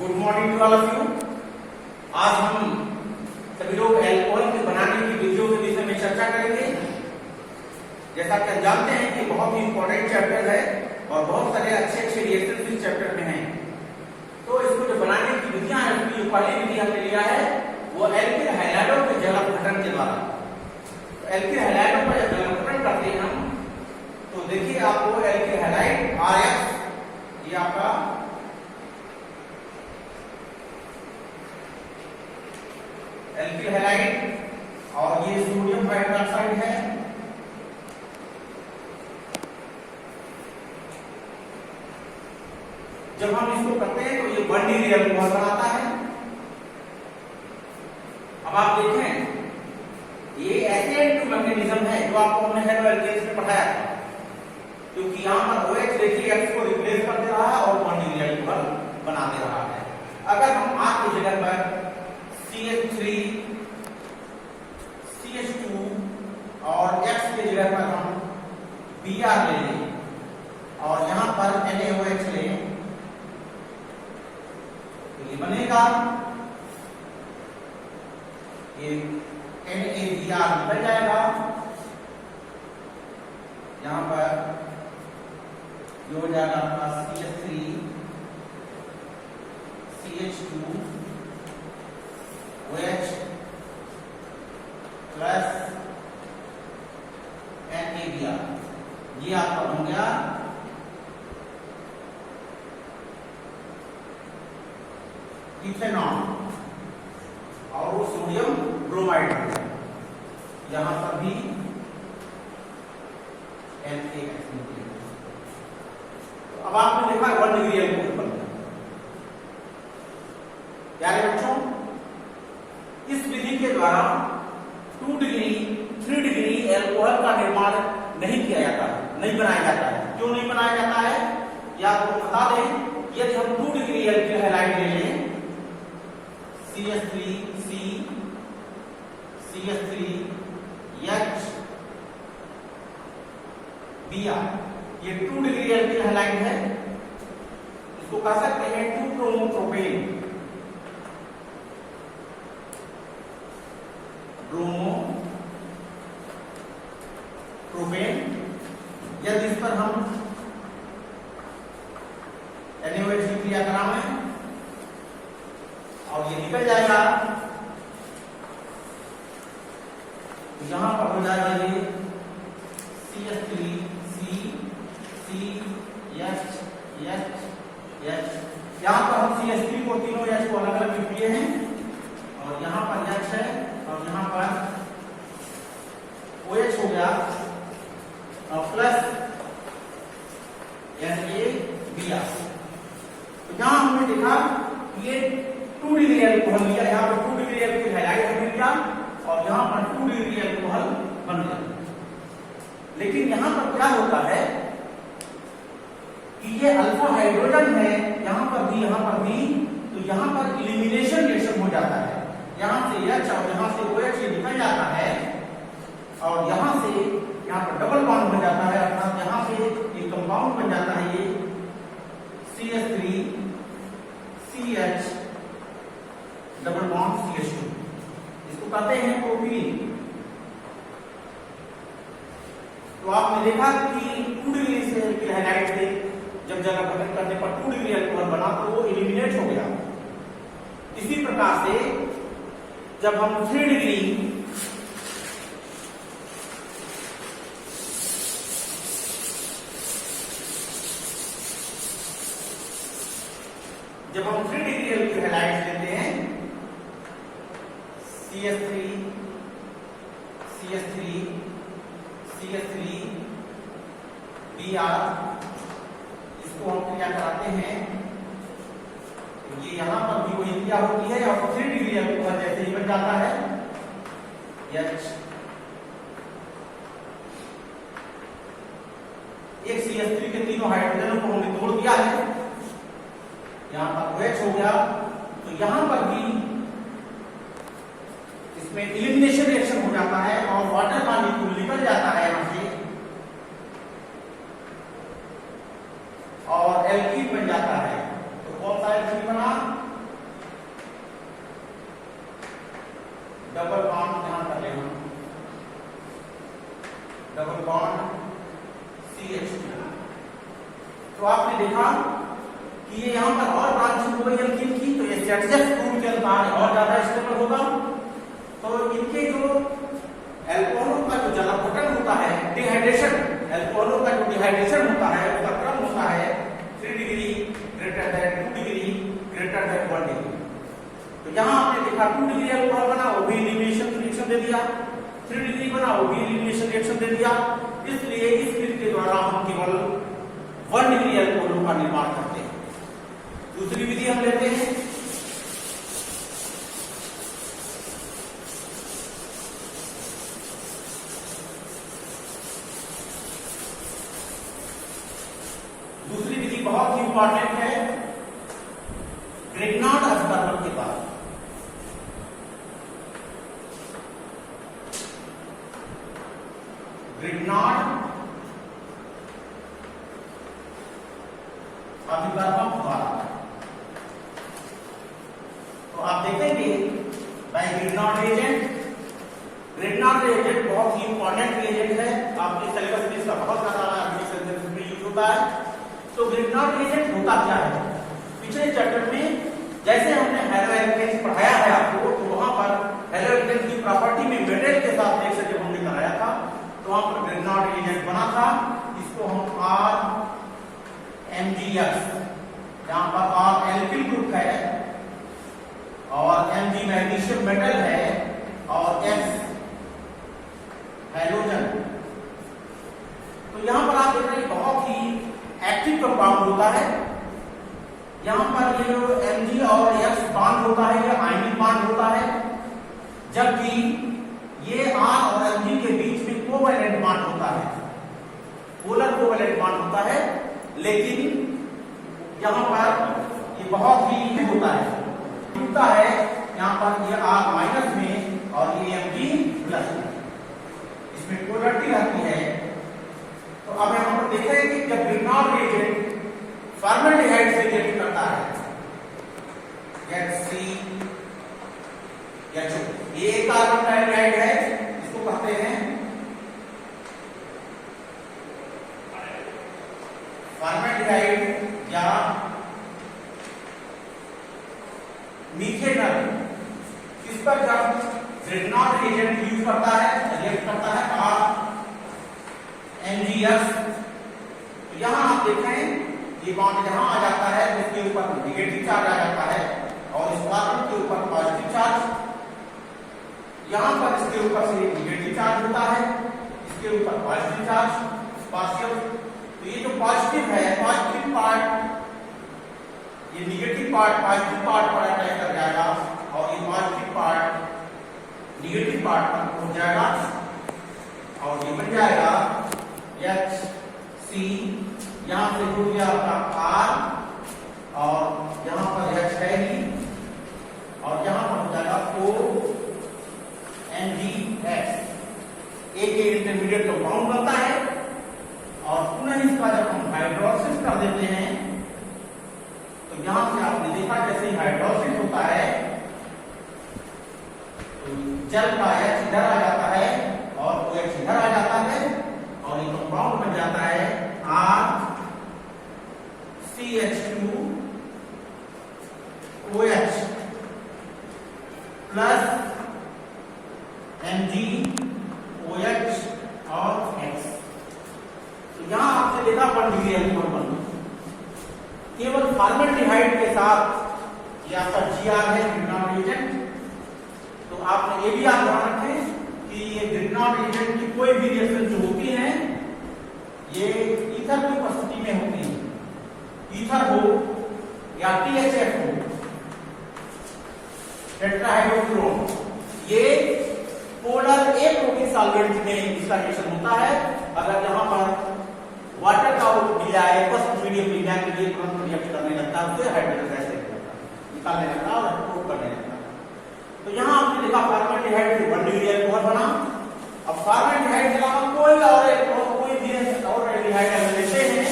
Good morning to all of you. आज हम सभी लोग एल्कोहल के बनाने की विधियों के विषय में चर्चा करेंगे। जैसा कि आप जानते हैं कि बहुत ही इंपॉर्टेंट चैप्टर है और बहुत सारे अच्छे अच्छे रिएक्शन इस चैप्टर में हैं। तो इसको जो बनाने की विधियां हैं, उसकी जो पहली विधि हमने लिया है वो एल्किल हैलाइडों के जल अपघटन के द्वारा। एल्किल हैलाइडों का जब जल अपघटन करते हैं हम, तो देखिए आपको एल्किल हैलाइड RX, ये आपका एल्किल हैलाइड और ये सोडियम हाइड्रोक्साइड है। जब हम इसको करते हैं तो ये 1 डिग्री अल्कोहल बनाता है। अब आप देखें, ये ऐसे मैकेनिज्म है जो आपको हमने हेलो एल्केन्स में पढ़ाया था, क्योंकि यहाँ पर OH देखिए X को रिप्लेस कर दे रहा है और 1 डिग्री अल्कोहल बना दे रहा है। अगर हम R की जगह पर CH3 CH2 और X की जगह पर हम Br ले लें और यहाँ पर NaOH लें, तो ये बनेगा, ये NaBr निकल जाएगा। यहाँ पर ये हो जाएगा आपका CH3 CH2 OH plus NaBr, ये आपका बन गया इथेनॉल और वो सोडियम ब्रोमाइड है। यहां पर भी NaX निकलेगा। तो अब आपने देखा 1 डिग्री अल्कोहल बन गया। प्यारे बच्चों, इस विधि के द्वारा 2 डिग्री 3 डिग्री अल्कोहल का निर्माण नहीं किया जाता है, नहीं बनाया जाता है। क्यों नहीं बनाया जाता है, या आपको बता दें, यदि हम 2 डिग्री एल्किल हैलाइड ले लें, CH3C CH3H Br, ये 2 डिग्री एल्किल हैलाइड है। इसको कह सकते हैं 2-ब्रोमोप्रोपेन, प्रोपेन। यदि इस पर हम NaOH की क्रिया कराएं और ये निकल जाएगा, तो यहां पर हो जाएगा ये CH3C CH यहां पर हम CH3 को तीनों H को अलग अलग लिख दिए हैं और यहां पर H है और यहां पर OH हो गया और प्लस NaBr। तो यहां हमने देखा ये 2 डिग्री अल्कोहल लिया, यहाँ पर 2 डिग्री अल्कोहल हैलाइड बन गया और यहाँ पर 2 डिग्री अल्कोहल बन गया। लेकिन यहाँ पर क्या होता है कि ये अल्फा हाइड्रोजन है, यहाँ पर भी, तो यहाँ पर इलिमिनेशन रिएक्शन हो जाता है। यहाँ से H और यहाँ से OH निकल जाता है और यहाँ से यहाँ पर डबल बॉन्ड बन जाता है, अर्थात यहाँ से ये कंपाउंड बन जाता है, ये CH3 CH double bond CH2, इसको कहते हैं प्रोपीन। तो आपने देखा कि 2 डिग्री से एल्किल हैलाइड से जब जल अपघटन करने पर 2 डिग्री अल्कोहल बना तो वो एलिमिनेट हो गया। इसी प्रकार से जब हम 3 डिग्री एल्किल हैलाइड लेते हैं, CH3 Br, इसको हम क्रिया कराते हैं, तो ये यहां पर भी वही क्रिया होती है और 3 डिग्री अल्कोहल जैसे ही बन जाता है H। एक CH3 के तीनों हाइड्रोजनों को हमने तोड़ दिया है, यहां पर OH हो गया, तो यहां पर भी इसमें इलिमिनेशन रिएक्शन हो जाता है और वाटर मॉलिक्यूल निकल जाता है यहां से और एल्कीन बन जाता है। तो कौन सा एल्कीन बना, देखा कि ये यहाँ पर और ब्रांचिंग हो गई एल्कीन की, तो ये ZZ ग्रुप के अनुसार और ज्यादा स्टेबल होगा। तो इनके जो एल्कोहलों का जो जलापटन होता है, डिहाइड्रेशन, एल्कोहलों का जो डिहाइड्रेशन होता है उसका क्रम होता है 3 degree greater than 2 degree greater than 1 degree. तो यहाँ आपने देखा 2 डिग्री एल्कोहल बना, वो भी एलिमिनेशन रिएक्शन दे दिया, 3 डिग्री बना, वो भी एलिमिनेशन रिएक्शन दे दिया। इसलिए इस विधि के द्वारा हम केवल 1 डिग्री एल्कोहलों का निर्माण करते हैं। दूसरी विधि हम लेते हैं, दूसरी विधि बहुत ही इंपॉर्टेंट है, ग्रिग्नार्ड हस्ताक्षर के बाद। ग्रिग्नार्ड अभिकर्मक द्वारा। तो आप देखेंगे by Grignard agent, Grignard agent बहुत ही इंपॉर्टेंट एजेंट है, आपके सिलेबस में इसका बहुत ज्यादा यूज होता है। तो ग्रिग्नार्ड एजेंट होता क्या है? पिछले चैप्टर में जैसे हमने हेलोएल्केन्स पढ़ाया है आपको, तो वहां पर हेलोएल्केन्स की प्रॉपर्टी में मेटल के साथ एक जब हमने कराया था, तो वहां पर ग्रिग्नार्ड एजेंट बना था। इसको हम RMgS, जहां पर R एल्किल ग्रुप है और Mg मैग्नीशियम मेटल है और S हैलोजन। तो यहां पर आप देख रहे हैं बहुत ही एक्टिव कंपाउंड होता है। यहां पर ये जो Mg और S बॉन्ड होता है ये आयनिक बॉन्ड होता है, जबकि ये R और Mg के बीच में कोवैलेंट बॉन्ड होता है, पोलर कोवैलेंट बॉन्ड होता है। लेकिन यहां पर ये बहुत ही होता है, टूटता है यहां पर ये R माइनस में और ये Mg प्लस में, इसमें पोलरिटी रहती है। तो अब यहां पर देखें कि जब ग्रिग्नार्ड एजेंट फॉर्मल्डिहाइड से रिएक्ट करता है, HCHO, ये कार्बन डाइऑक्साइड है, इसको कहते हैं फॉर्मल्डिहाइड या मीथेनॉल। इस पर जब ग्रिग्नार्ड एजेंट यूज करता है, रिएक्ट करता है RMgS, तो यहां आप देखें ये बॉन्ड जहां आ जाता है तो इसके ऊपर नेगेटिव चार्ज आ जाता है और इस कार्बन के ऊपर पॉजिटिव चार्ज, यहां पर इसके ऊपर से नेगेटिव चार्ज होता है, इसके ऊपर पॉजिटिव चार्ज पार्शियल। तो ये जो पॉजिटिव है, पॉजिटिव पार्ट ये नेगेटिव पार्ट पॉजिटिव पार्ट पर अटैक कर जाएगा और ये पॉजिटिव पार्ट नेगेटिव पार्ट पर पहुंच जाएगा और ये बन जाएगा HC, यहां से जुड़ गया आपका R और यहां पर H है ही और यहां पर हो जाएगा ONGS। एक इंटरमीडिएट कंपाउंड बनता है और पुनः इसका जब हम हाइड्रोलिसिस कर देते हैं तो यहां से आपने देखा जैसे ही हाइड्रोलिसिस होता है तो जल का H इधर आ जाता है और OH इधर आ जाता है और ये कंपाउंड बन जाता है RCH2OH प्लस MgOH और X। तो यहां आपसे देखा 1 डिग्री एल्कोहल बनना, केवल फॉर्मल्डिहाइड के साथ ये आपका Gr है ग्रिग्नार्ड एजेंट। तो आपने ये भी आप ध्यान रखें कि ये ग्रिग्नार्ड एजेंट की कोई भी रिएक्शन जो होती है ये ईथर की उपस्थिति में होती है, ईथर हो या THF हो, टेट्राहाइड्रोफ्लोरोन, ये पोलर A प्रोटीन सॉल्वेंट में इसका रिएक्शन होता है। अगर यहां पर वाटर का मिल जाए फर्स्ट मीडियम मिल जाए तो ये तुरंत रिएक्ट करने लगता है, उससे हाइड्रोजन गैस निकालने लगता है और एक्सपोर्ट करने लगता है। तो यहां आपने देखा फॉर्मल्डिहाइड से 1 डिग्री एल्कोहल बना। अब फॉर्मल्डिहाइड के अलावा कोई और एल्डिहाइड अगर लेते हैं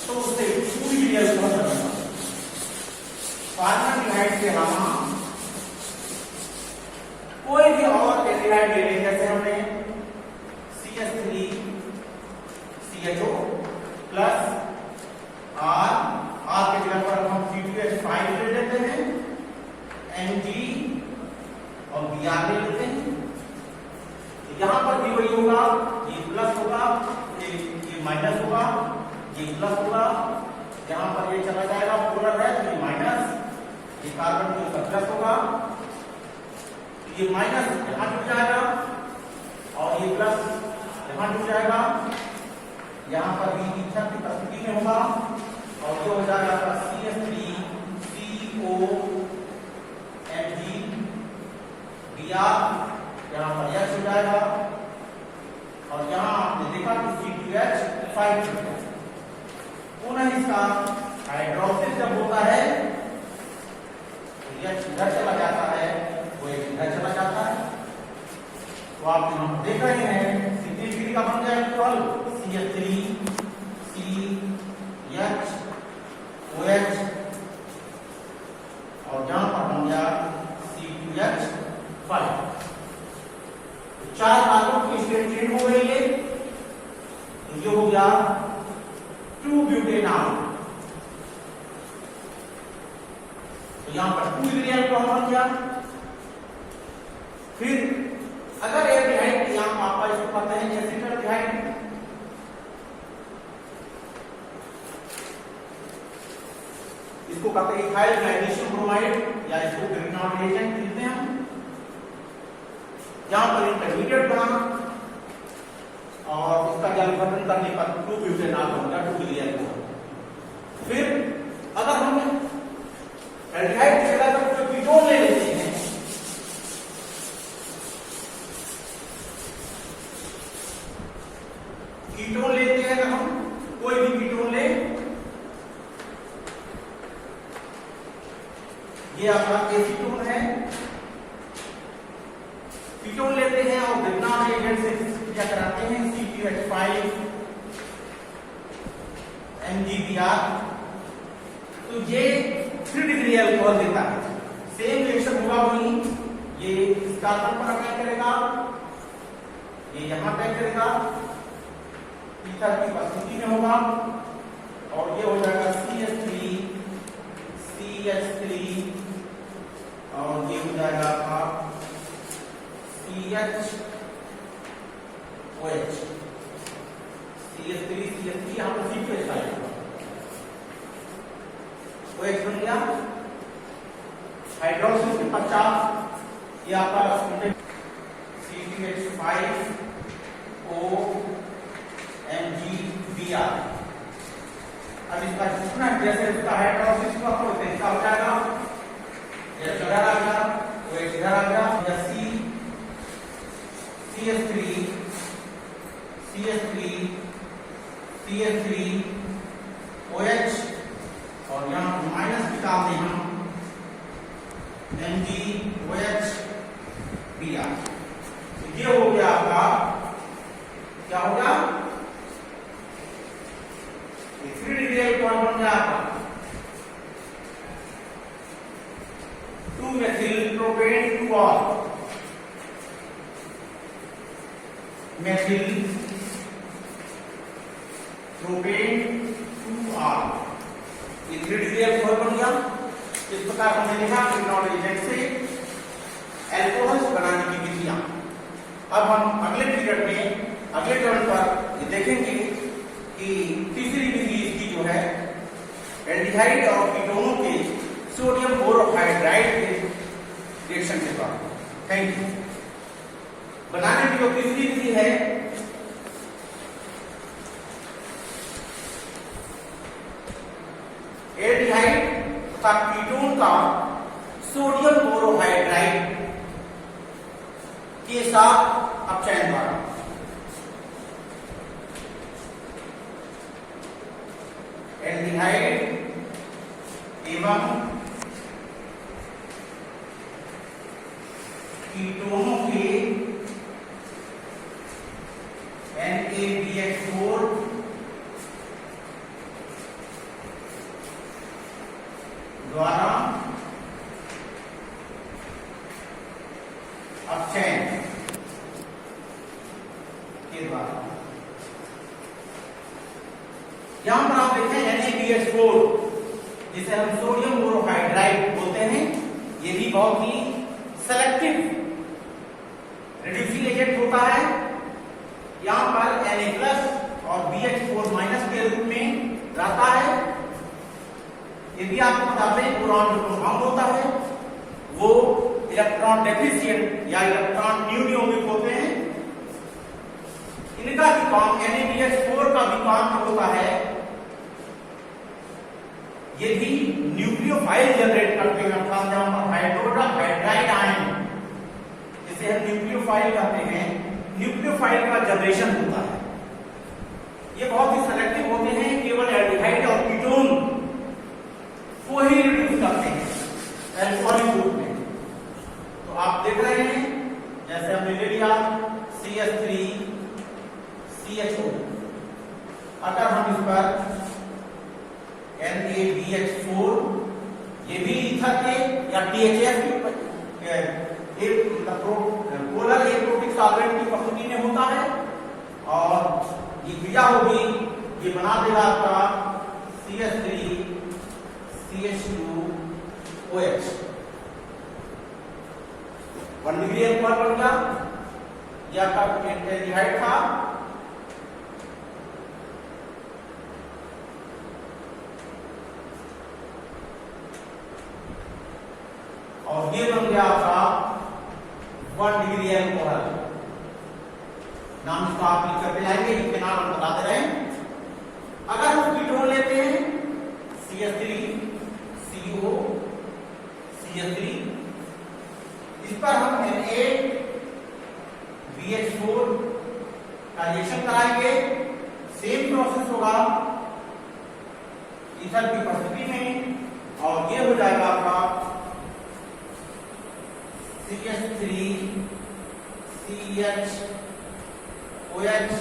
तो उससे 2 डिग्री एल्कोहल बनेगा। फॉर्मल्डिहाइड के अलावा कोई भी और एल्डिहाइड ले लें, जैसे हमने CH3CHO प्लस R Mg और Br ले लेते हैं। यहां पर भी वही होगा, ये प्लस होगा, ये माइनस होगा, ये प्लस होगा, यहां पर ये चला जाएगा, पोलर है तो ये माइनस, ये कार्बन जो प्लस होगा, ये माइनस यहां जुड़ जाएगा और ये प्लस यहां जुड़ जाएगा, यहां पर भी इच्छा की उपस्थिति में होगा और जो हो जाएगा CH3CO Mg Br, यहां पर H हो जाएगा और यहां आपने देखा कि C2H5 पुनः इसका हाइड्रोलिसिस जब होता है तो यह इधर चला जाता है, वो इधर चला जाता है। तो आप यहां देख रहे हैं C3 का बन जाएगा इक्वल CH3 CH और यहां पर बन गया C2H5। चार कार्बन की स्टेट चेंज हो गई है, तो ये हो गया 2-ब्यूटेनॉल। तो यहां पर 2 डिग्री अल्कोहल बन गया। फिर अगर एल्डिहाइड यहां पापा इसको कहते हैं एसिटाल्डिहाइड, इसको कहते हैं इथाइल मैग्नीशियम ब्रोमाइड या इसको ग्रिग्नॉल रिएजेंट कहते हैं हम। यहां पर इंटरमीडिएट बना और उसका जल विघटन करने पर 2-ब्यूटेनॉल बनता है, 2 डिग्री अल्कोहल। फिर अगर हम एल्डिहाइड की जगह पर कोई कीटोन ले लेते हैं, कीटोन लेते हैं, अगर हम कोई भी कीटोन ले, ये आपका एसीटोन है, कीटोन लेते हैं और ग्रिग्नॉल रिएजेंट से क्या कराते हैं C2H5 MgBr, तो ये 3 डिग्री अल्कोहल देता है। सेम रिएक्शन होगा वही, ये इस कार्बन पर अटैक करेगा, ये यहां अटैक करेगा, ईथर की उपस्थिति में होगा और ये हो जाएगा CH3 CH3 और ये हो जाएगा आपका CHOH CH3 यहां पर C2H5 OH बन गया। हाइड्रोलिसिस के पश्चात ये आपका C2H5O MgBr। अब इसका जितना जैसे इसका हाइड्रोलिसिस हुआ तो इसका हो जाएगा, ये इधर आ गया, वो इधर आ गया, या CH3 OH और यहां माइनस निकाल दें हम MgOH Br। ये हो गया आपका, क्या होगा, 3 डिग्री अल्कोहल बन गया आपका 2-methyl propane 2-ol methyl propane 2-ol, ये 3 डिग्री अल्कोहल बन गया। इस प्रकार हमने देखा ग्रिग्नॉल रिएजेंट से अल्कोहल बनाने की विधियां। अब हम अगले पीरियड में अगले टर्न पर ये देखेंगे कि तीसरी विधि इसकी जो है एल्डिहाइड और कीटोनों के सोडियम बोरोहाइड्राइड के रिएक्शन के द्वारा। Thank you. बनाने की जो तीसरी विधि है एल्डिहाइड तथा कीटोन का सोडियम बोरोहाइड्राइड के साथ अपचयन द्वारा। एल्डिहाइड एवं कीटोनों के NABH4 द्वारा अपचयन के द्वारा। यहां पर आप देखें NaBH4 जिसे हम सोडियम बोरोहाइड्राइड बोलते हैं, ये भी बहुत ही सेलेक्टिव रिड्यूसिंग एजेंट होता है। यहां पर Na+ और BH4- के रूप में रहता है। यदि आपको बता दें बोरॉन जो कंपाउंड होता है वो इलेक्ट्रॉन डेफिशिएंट या इलेक्ट्रॉन न्यूक्लियोमिक होते हैं। इनका भी काम NaBH4 का भी काम होता है, ये भी न्यूक्लियोफाइल जनरेट करते हैं, अर्थात जहां पर हाइड्राइड आयन जिसे हम न्यूक्लियोफाइल कहते हैं, न्यूक्लियोफाइल का जनरेशन होता है। ये बहुत ही सेलेक्टिव होते हैं, केवल एल्डिहाइड और कीटोन को ही रिड्यूस करते हैं एल्कोहलिक ग्रुप में। तो आप देख रहे हैं जैसे हमने ले लिया CH3 CHO, अगर हम इस पर NaBH4 ये भी ईथर के या THF के पोलर एरोटिक सॉल्वेंट की उपस्थिति में होता है और ये क्रिया होगी, ये बना देगा आपका CH3 CH2OH 1 डिग्री अल्कोहल बन गया। यह आपका एल्डिहाइड था, और ये बन गया आपका 1 डिग्री अल्कोहल। नाम इसका आप लिख करके लाएंगे, इसके नाम हम बताते रहे। अगर हम कीटोन लेते हैं CH3 CO CH3, इस पर हम NaBH4 का रिएक्शन कराएंगे, सेम प्रोसेस होगा ईथर की उपस्थिति में, और ये हो जाएगा आपका CH3 CHOH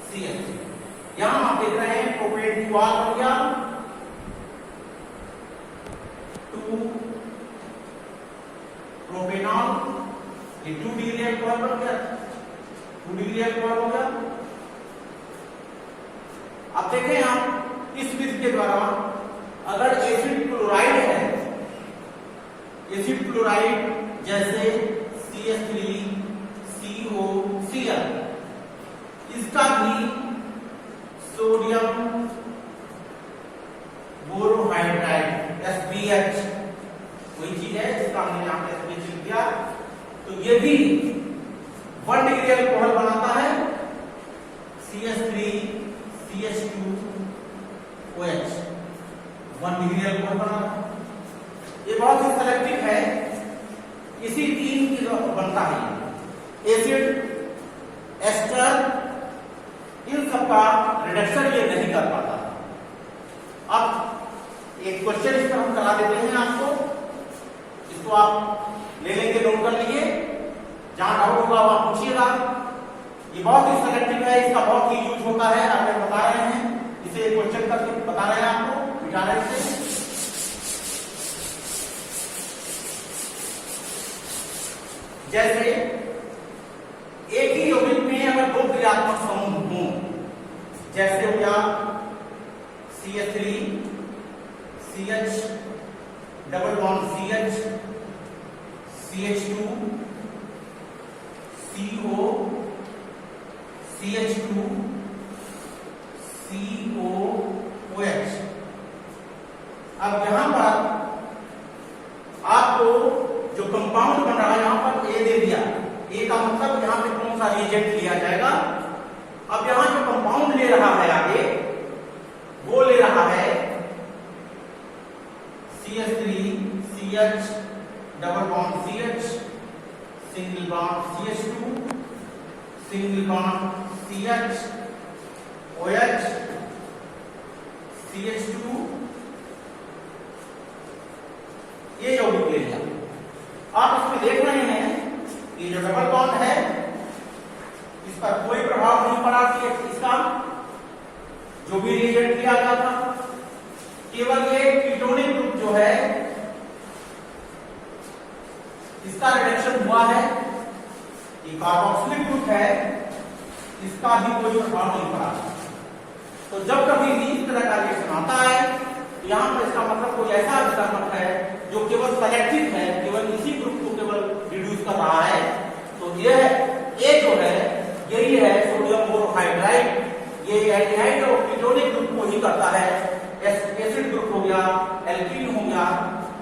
CH। यहां आप देख रहे हैं प्रोपेन 2 हो गया, 2 प्रोपेनॉल, ये 2 डिग्री अल्कोहल बन गया, 2 डिग्री अल्कोहल हो गया। अब देखें आप इस विधि के द्वारा अगर एसिड क्लोराइड है, एसिड क्लोराइड जैसे CH3 COCl, इसका भी सोडियम बोरोहाइड्राइड SBH कोई चीज है जिसका हमने यहां पे SBH लिख दिया, तो ये भी 1 डिग्री अल्कोहल बनाता है CH3 CH2OH 1 डिग्री अल्कोहल बनाता। ये बहुत ही सेलेक्टिव है, इसी 3 की बनता है एसिड एस्टर, इन सबका रिडक्शन ये नहीं कर पाता। अब एक क्वेश्चन इस पर हम करा देते हैं आपको, इसको आप ले लेंगे, नोट कर लीजिए, जहां डाउट होगा वहां पूछिएगा। ये बहुत ही सेलेक्टिव है, इसका बहुत ही यूज होता है, आप बता रहे हैं, इसे क्वेश्चन करके बता रहे हैं आपको, मिटा रहे हैं। जैसे एक ही यौगिक में अगर 2 क्रियात्मक समूह हों, जैसे हो गया CH3 CH double bond CH CH2 CO CH2 COOH। अब यहां पर आपको जो कंपाउंड बन रहा है, यहां पर A दे दिया, A का मतलब यहां पे कौन सा रिएजेंट लिया जाएगा। अब यहां जो कंपाउंड ले रहा है आगे, वो ले रहा है CH3 CH double bond CH single bond CH2 single bond CH OH CH2, ये यौगिक ले लिया। आप इसमें देख रहे हैं कि जो डबल बॉन्ड है इस पर कोई प्रभाव नहीं पड़ा इसका, जो भी रिएजेंट लिया गया था, केवल ये कीटोनिक ग्रुप जो है इसका रिडक्शन हुआ है। ये कार्बोक्सिलिक ग्रुप है, इसका भी कोई प्रभाव नहीं पड़ा। तो जब कभी भी इस तरह का रिएक्शन आता है तो यहाँ पर इसका मतलब कोई ऐसा अभिकर्मक है जो केवल सेलेक्टिव है, केवल इसी ग्रुप को केवल रिड्यूस कर रहा है। तो यह ए जो है यही है सोडियम बोरोहाइड्राइड, ये एल्डिहाइड और कीटोनिक ग्रुप को ही करता है। एसिड ग्रुप हो गया, एल्कीन हो गया,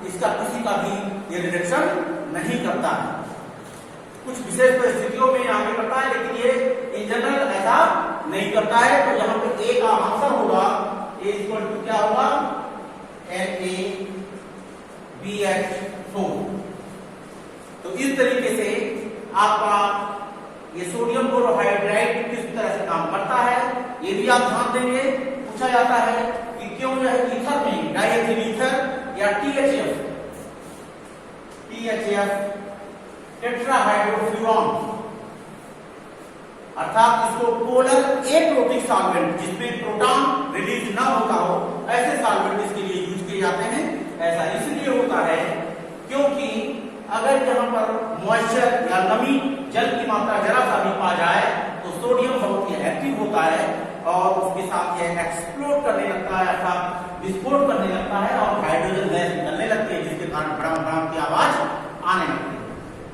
इसका किसी का भी ये रिडक्शन नहीं करता है। कुछ विशेष परिस्थितियों में आगे करता है, लेकिन ये इन जनरल ऐसा नहीं करता है। तो यहाँ पे ए का आंसर होगा ए इक्वल टू क्या होगा NaBH4। तो इस तरीके से आपका ये सोडियम बोरोहाइड्राइड किस तरह से काम करता है ये भी आप ध्यान देंगे। पूछा जाता है कि क्यों यह ईथर में डाइएथिल ईथर या THF टेट्राहाइड्रोफ्यूरॉन अर्थात इसको पोलर एप्रोटिक सॉल्वेंट जिसमें प्रोटॉन रिलीज ना होता हो ऐसे सॉल्वेंट इसके लिए यूज किए जाते हैं। ऐसा इसलिए होता है क्योंकि अगर यहाँ पर मॉइस्चर या नमी जल की मात्रा जरा सा भी पा जाए तो सोडियम बहुत ही एक्टिव होता है और उसके साथ यह एक्सप्लोड करने लगता है अर्थात विस्फोट करने लगता है और हाइड्रोजन गैस निकलने लगती है, जिसके कारण भड़ाम भड़ाम की आवाज आने लगती है।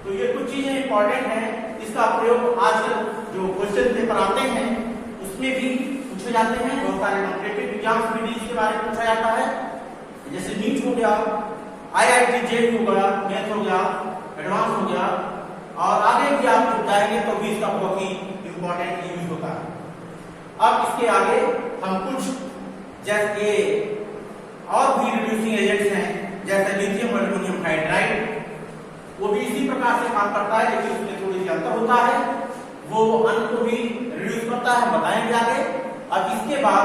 तो ये कुछ चीजें इंपॉर्टेंट हैं, इसका प्रयोग आजकल जो क्वेश्चन पेपर आते हैं उसमें भी पूछे जाते हैं। बहुत सारे कॉम्पिटिटिव एग्जाम्स में भी इसके बारे में पूछा जाता है, जैसे नीट हो गया, IIT JEE हो गया, मैथ हो गया, एडवांस हो गया और आगे भी आप जब जाएंगे तो भी इसका बहुत ही इंपॉर्टेंट यूज होता है। अब इसके आगे हम कुछ जैसे और भी रिड्यूसिंग एजेंट्स हैं जैसे लिथियम एल्युमिनियम हाइड्राइड, वो भी इसी प्रकार से काम करता है लेकिन उसमें थोड़ी सी अंतर होता है, वो अन्न को भी रिड्यूस करता है, बताएंगे आगे। अब इसके बाद